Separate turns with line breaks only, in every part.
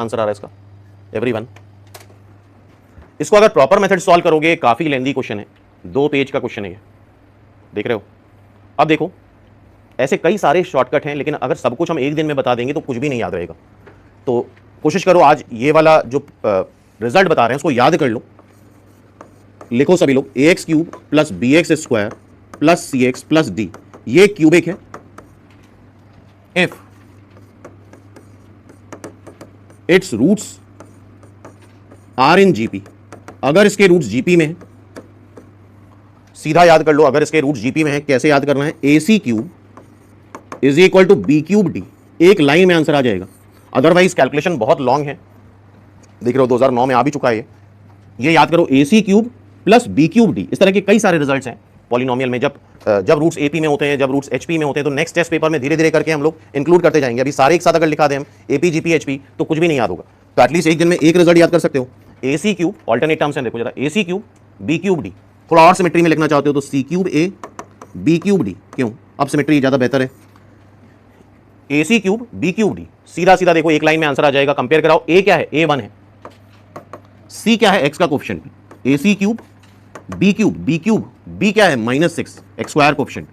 Answer आ रहा है इसका एवरीवन। इसको अगर प्रॉपर मेथड सॉल्व करोगे काफी लेंदी क्वेश्चन है, 2 पेज का क्वेश्चन है ये, देख रहे हो। अब देखो ऐसे कई सारे शॉर्टकट हैं, लेकिन अगर सब कुछ हम एक दिन में बता देंगे तो कुछ भी नहीं याद रहेगा। तो कोशिश करो आज ये वाला जो रिजल्ट बता रहे हैं उसको याद कर लो। लिखो सभी लोग, ax cube plus bx square plus cx plus d, ये क्यूबिक है। If its roots are in GP, अगर इसके रूट्स जीपी में है, सीधा याद कर लो, अगर इसके रूट्स जीपी में है कैसे याद करना है, ac cube is equal to b cube d, एक लाइन में आंसर आ जाएगा। अदरवाइज कैलकुलेशन बहुत लॉन्ग है, देख रहे हो 2009 में आ भी चुका है ये याद करो, ac cube plus b cube d. इस तरह के कई सारे रिजल्ट्स हैं पॉलिनोमियल में, जब रूट्स एपी में होते हैं, जब रूट्स एचपी में होते हैं, तो नेक्स्ट टेस्ट पेपर में धीरे धीरे करके हम लोग इंक्लूड करते जाएंगे। अभी सारे एक साथ अगर लिखा दें हम एपी जीपी एचपी तो कुछ भी नहीं याद होगा, तो एटलीस्ट एक दिन में एक रिजल्ट याद कर सकते हो। ac क्यूब ऑल्टरनेट टर्म्स हैं, देखो जरा, ac cube b cube d, थोड़ा और सिमेट्री में लिखना चाहते हो तो c cube a b cube d, क्यों अब सिमेट्री ज़्यादा बेहतर है। ac cube b cube d, सीधा सीधा देखो एक लाइन में आंसर आ जाएगा। कंपेयर कराओ, a क्या है, a1 है, c क्या है, x का coefficient, ac cube b cube, b cube b क्या है -6 एक्स स्क्वायर कोएफिशिएंट,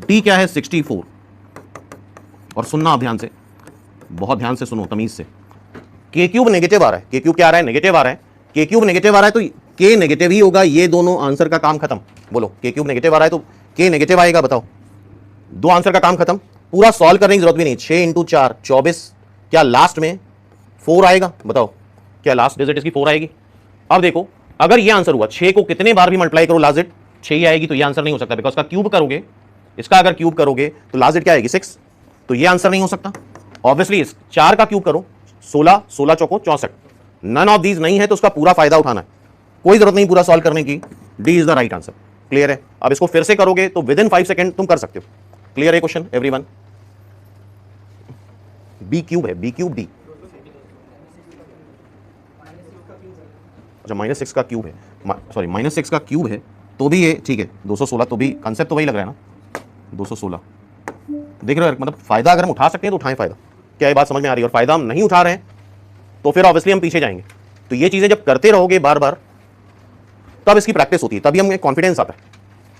d क्या है 64। और सुनना ध्यान से, बहुत ध्यान से सुनो तमीज से, k क्यूब नेगेटिव आ रहा है, k क्यूब क्या आ रहा है, नेगेटिव आ रहा है, k क्यूब नेगेटिव आ रहा है तो k नेगेटिव ही होगा, ये दोनों आंसर का काम खत्म। बोलो k क्यूब नेगेटिव आ रहा है तो k नेगेटिव आएगा, बताओ, दो आंसर का काम खत्म, पूरा सॉल्व करने की जरूरत भी नहीं। 6 × 4 24, क्या लास्ट में 4 आएगा, बताओ क्या लास्ट डिजिट इसकी 4 आएगी। अब देखो अगर ये आंसर हुआ, 6 को कितने बार भी मल्टीप्लाई करो लास्ट डिजिट 6 ही आएगी, तो ये आंसर नहीं हो सकता, बिकॉज का क्यूब करोगे, इसका अगर क्यूब करोगे तो लास्ट डिजिट क्या आएगी 6, तो ये आंसर नहीं हो सकता। ऑब्वियसली इस 4 का क्यूब करो 16, 16 चौको 64, नन ऑफ दीज नहीं है तो उसका पूरा फायदा उठाना है, कोई जरूरत नहीं पूरा सॉल्व करने की, D is the right answer. Clear है। अब इसको फिर से करोगे तो विद इन 5 सेकंड तुम कर सकते हो। क्लियर है क्वेश्चन एवरीवन। बी क्यूब है, बी क्यूब डी, अच्छा -6 का क्यूब है, सॉरी -6 का क्यूब है तो भी ये ठीक है, 216 तो भी कंसेप्ट तो वही लग रहा है ना, 216 देख रहे हो, मतलब फायदा अगर हम उठा सकते हैं तो उठाएं फायदा। क्या ये बात समझ में आ रही है। और फायदा हम नहीं उठा रहे हैं तो फिर ऑब्वियसली हम पीछे जाएंगे। तो ये चीजें जब करते रहोगे बार बार तब इसकी प्रैक्टिस होती है, तभी हमें कॉन्फिडेंस आता है।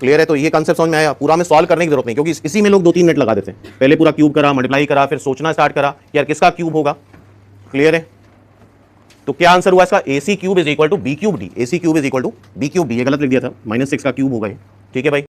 क्लियर है। तो ये कंसेप्ट समझ में आया। पूरा में सॉल्व करने की जरूरत नहीं, क्योंकि इसी में लोग 2-3 मिनट लगा देते हैं, पहले पूरा क्यूब करा, मल्टीप्लाई करा, फिर सोचना स्टार्ट करा यार किसका क्यूब होगा। क्लियर है। तो क्या आंसर हुआ इसका, AC cube is equal to b cube d, AC cube is equal to b cube d, ये गलत लिख दिया था, -6 का क्यूब होगा ये। ठीक है भाई।